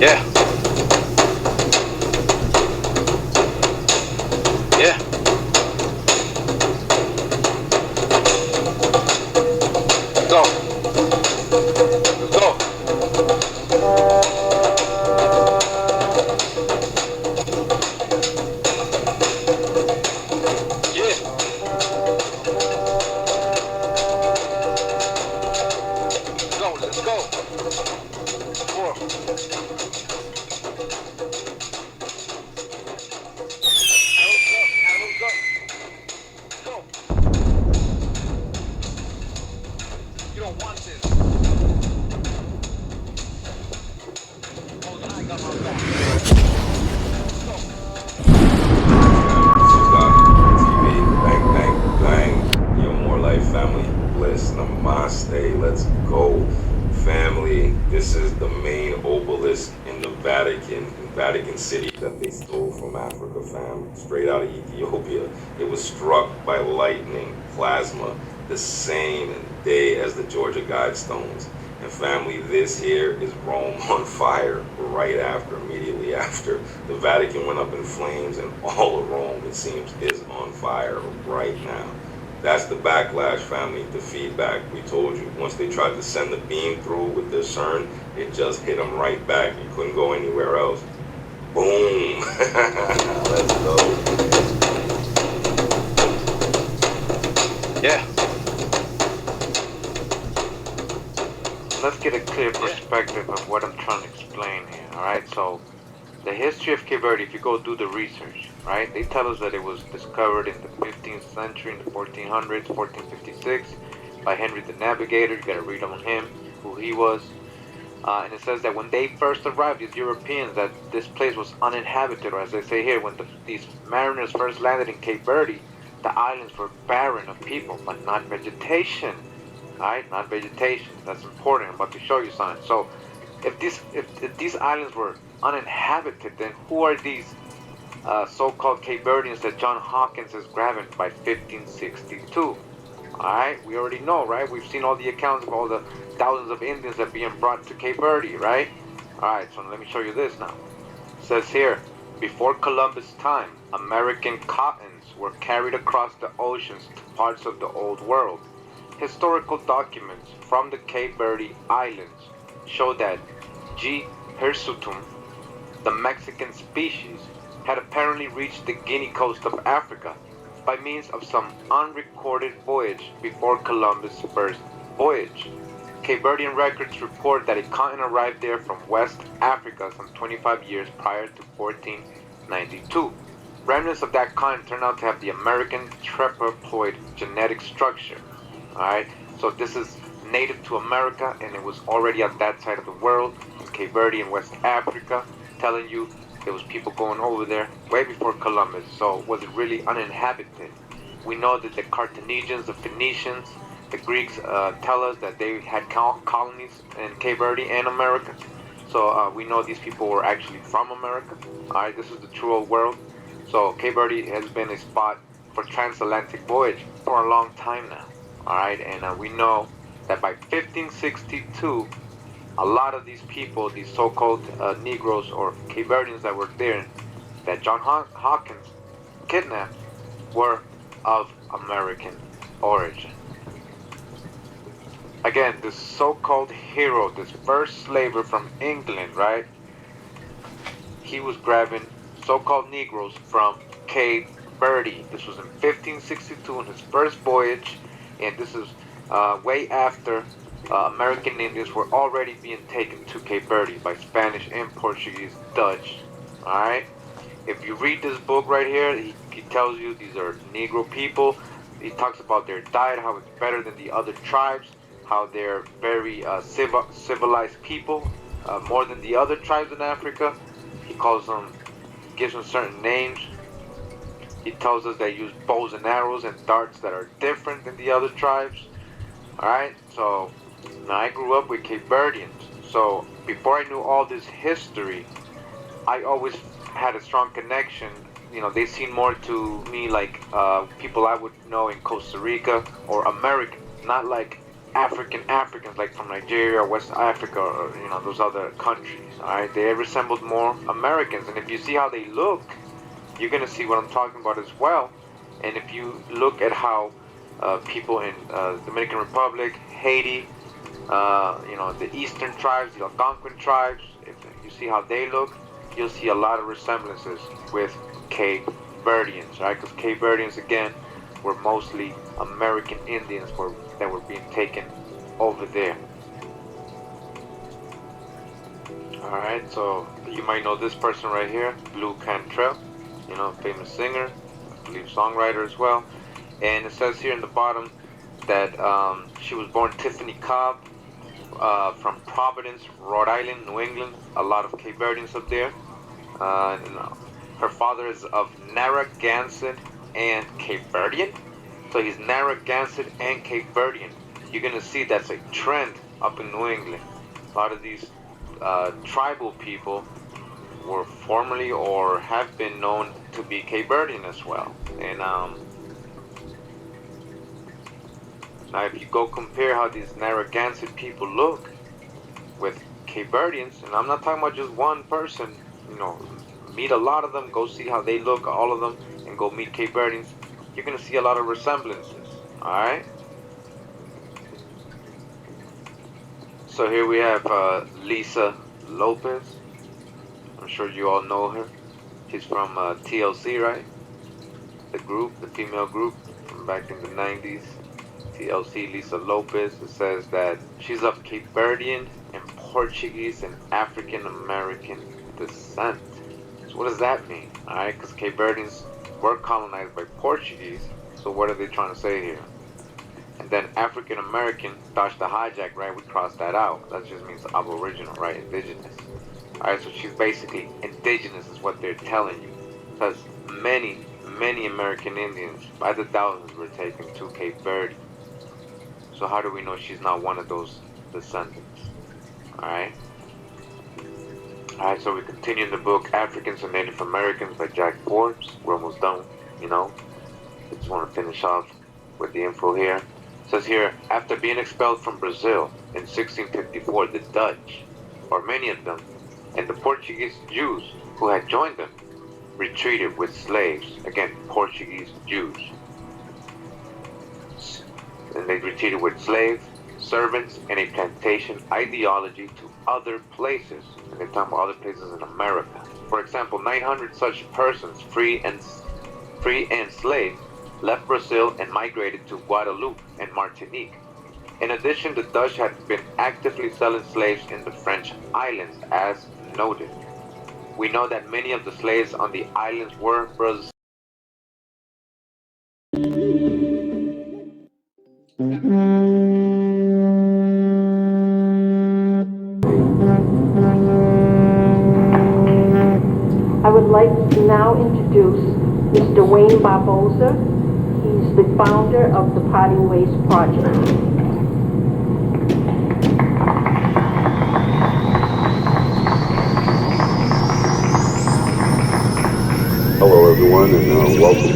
Yeah, yeah, let's go, let's go. Yeah, let's go. Four. Arrows up, arrows up. Let's go. You don't want this. Oh, I got my back. Let's go. This is Gotti TV. Bang, bang, bang. Your More Life Family Bliss. Namaste. Let's go. Family. This is the main obelisk in the Vatican City that they stole from Africa, fam. Straight out of Ethiopia. It was struck by lightning, plasma, the same day as the Georgia Guidestones. And family, this here is Rome on fire right after, immediately after. The Vatican went up in flames and all of Rome, it seems, is on fire right now. That's the backlash, family, the feedback. We told you, once they tried to send the beam through with the CERN, it just hit them right back. You couldn't go anywhere else. Boom. Let's go. Yeah, Let's get a clear yeah, perspective of what I'm trying to explain here. All right, so the history of Cape Verde, if you go do the research, right, they tell us that it was discovered in the 15th century, in the 1400s, 1456, by Henry the Navigator. You gotta read on him, who he was. And it says that when they first arrived, these Europeans, that this place was uninhabited, or as they say here, when these mariners first landed in Cape Verde, the islands were barren of people, but not vegetation. Alright, not vegetation. That's important. I'm about to show you something. So, if these islands were uninhabited, then who are these so-called Cape Verdeans that John Hawkins is grabbing by 1562? Alright, we already know, right? We've seen all the accounts of all the thousands of Indians that are being brought to Cape Verde, right? Alright, so let me show you this now. It says here, before Columbus' time, American cottons were carried across the oceans to parts of the Old World. Historical documents from the Cape Verde Islands show that G. hirsutum, the Mexican species, had apparently reached the Guinea coast of Africa by means of some unrecorded voyage before Columbus' first voyage. Cape Verdean records report that a cotton arrived there from West Africa some 25 years prior to 1492. Remnants of that cotton turned out to have the American triploid genetic structure. Alright, so this is native to America, and it was already on that side of the world, in Cape Verde and West Africa, telling you there was people going over there way before Columbus. So was it really uninhabited? We know that the Carthaginians, the Phoenicians, the Greeks tell us that they had colonies in Cape Verde and America. So we know these people were actually from America. Alright, this is the true old world. So Cape Verde has been a spot for transatlantic voyage for a long time now. Alright, and we know that by 1562, a lot of these people, these so-called Negroes or Cape Verdeans that were there, that John Hawkins kidnapped, were of American origin. Again, this so-called hero, this first slaver from England, right? He was grabbing so-called Negroes from Cape Verde. This was in 1562 in his first voyage, and this is way after American Indians were already being taken to Cape Verde by Spanish and Portuguese, Dutch. Alright? If you read this book right here, he tells you these are Negro people. He talks about their diet, how it's better than the other tribes, how they're very civilized people, more than the other tribes in Africa. He calls them, gives them certain names. He tells us they use bows and arrows and darts that are different than the other tribes. Alright, so now I grew up with Cape Verdeans. So before I knew all this history, I always had a strong connection. You know, they seemed more to me like people I would know in Costa Rica or America, not like Africans like from Nigeria, West Africa, or those other countries. All right, they resembled more Americans, and if you see how they look, you're gonna see what I'm talking about as well. And if you look at how people in Dominican Republic, Haiti, the Eastern tribes, the Algonquin tribes, if you see how they look, you'll see a lot of resemblances with Cape Verdeans, right? Because Cape Verdeans, again, were mostly American Indians that were being taken over there. Alright, so you might know this person right here, Blue Cantrell, famous singer, I believe songwriter as well. And it says here in the bottom that she was born Tiffany Cobb from Providence, Rhode Island, New England. A lot of Cape Verdeans up there. Her father is of Narragansett and Cape Verdean. So he's Narragansett and Cape Verdean. You're going to see that's a trend up in New England. A lot of these tribal people were formerly or have been known to be Cape Verdean as well. And now if you go compare how these Narragansett people look with Cape Verdeans, and I'm not talking about just one person, meet a lot of them, go see how they look, all of them, and go meet Cape Verdeans, you're going to see a lot of resemblances. Alright? So here we have Lisa Lopez. I'm sure you all know her. She's from TLC, right? The group, the female group from back in the 90s. TLC, Lisa Lopez. It says that she's of Cape Verdean and Portuguese and African American descent. So what does that mean? Alright, because Cape Verdeans were colonized by Portuguese. So what are they trying to say here? And then African American, dodge the hijack, right? We crossed that out. That just means aboriginal, right? Indigenous. Alright, so she's basically indigenous is what they're telling you. Because many American Indians, by the thousands, were taken to Cape Verde. So how do we know she's not one of those descendants? Alright? Alright, so we continue in the book Africans and Native Americans by Jack Forbes. We're almost done, Just want to finish off with the info here. It says here, after being expelled from Brazil in 1654, the Dutch, or many of them, and the Portuguese Jews who had joined them, retreated with slaves. Again, Portuguese Jews. And they retreated with slaves, servants, and a plantation ideology to other places. And they're talking about other places in America. For example, 900 such persons, free and slave, left Brazil and migrated to Guadeloupe and Martinique. In addition, the Dutch had been actively selling slaves in the French islands, as noted. We know that many of the slaves on the islands were Brazilian. I would like to now introduce Mr. Wayne Barbosa. He's the founder of the Parting Ways Project. Hello everyone and welcome.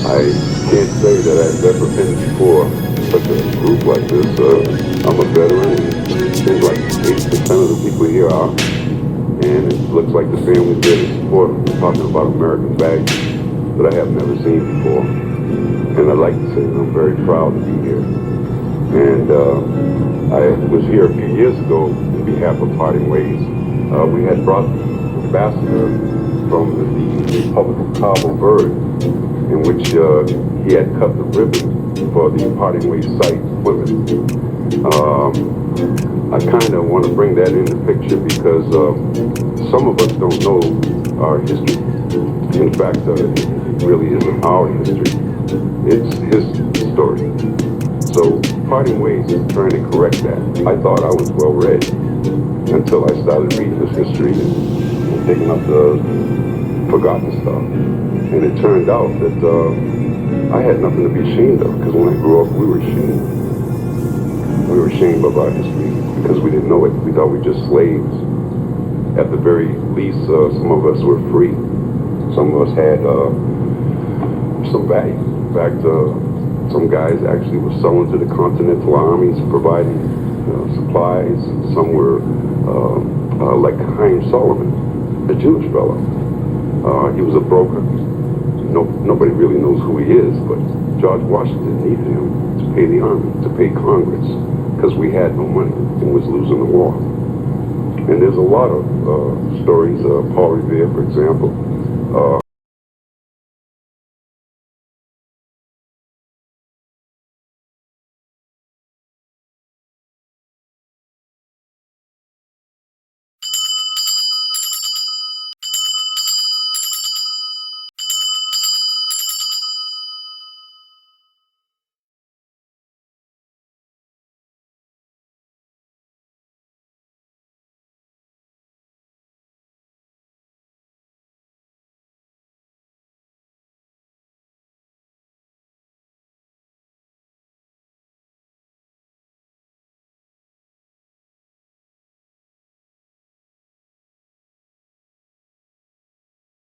I can't say that I've ever been before such a group like this. I'm a veteran and it seems like 80% of the people here are. And it looks like the family's there to support them. We're talking about American values that I have never seen before. And I'd like to say that I'm very proud to be here. And I was here a few years ago on behalf of Parting Ways. We had brought the ambassador from the Republic of Cabo Verde, in which he had cut the ribbon for the Parting Ways site in Plymouth. I kind of want to bring that in the picture because some of us don't know our history. In fact, it really isn't our history. It's his story. So Parting Ways is trying to correct that. I thought I was well read until I started reading his history and picking up the forgotten stuff. And it turned out that I had nothing to be ashamed of, because when I grew up, we were ashamed. We were ashamed of our history because we didn't know it. We thought we were just slaves. At the very least, some of us were free. Some of us had some value. In fact, Some guys actually were selling to the Continental armies, providing supplies. Some were like Chaim Solomon, a Jewish fellow. He was a broker. Nobody really knows who he is, but George Washington needed him to pay the army, to pay Congress, because we had no money and was losing the war. And there's a lot of stories. Paul Revere, for example.